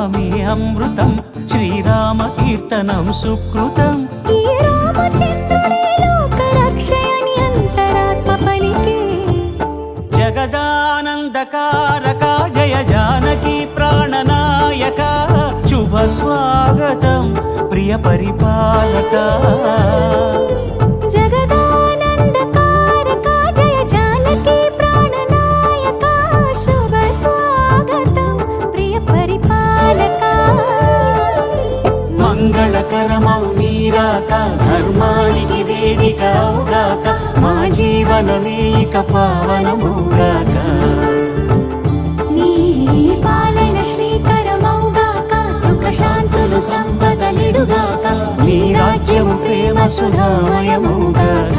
నామమే అమృతం, శ్రీరామ కీర్తనం సుకృతం. ఈ రామచంద్రుడే లోకరక్షయని అంతరాత్మ పలికే. జగదానందకారక జయ జానకి ప్రాణనాయక, శుభ స్వాగతం ప్రియ పరిపాలక. జగదానందకారక జయ జానకి ప్రాణనాయక, శుభ స్వాగతం ప్రియ పరిపాలక. మంగళకరమౌ నీరాక, ధర్మానికి వేదిక అవుగాక, మా జీవనమే ఇక పావనమౌగాక. నీ పాలన శ్రీకరమౌగాక, సుఖ శాంతులు సంపదలిడుగాక, నీ రాజ్యము ప్రేమ సుధామయమౌగాక.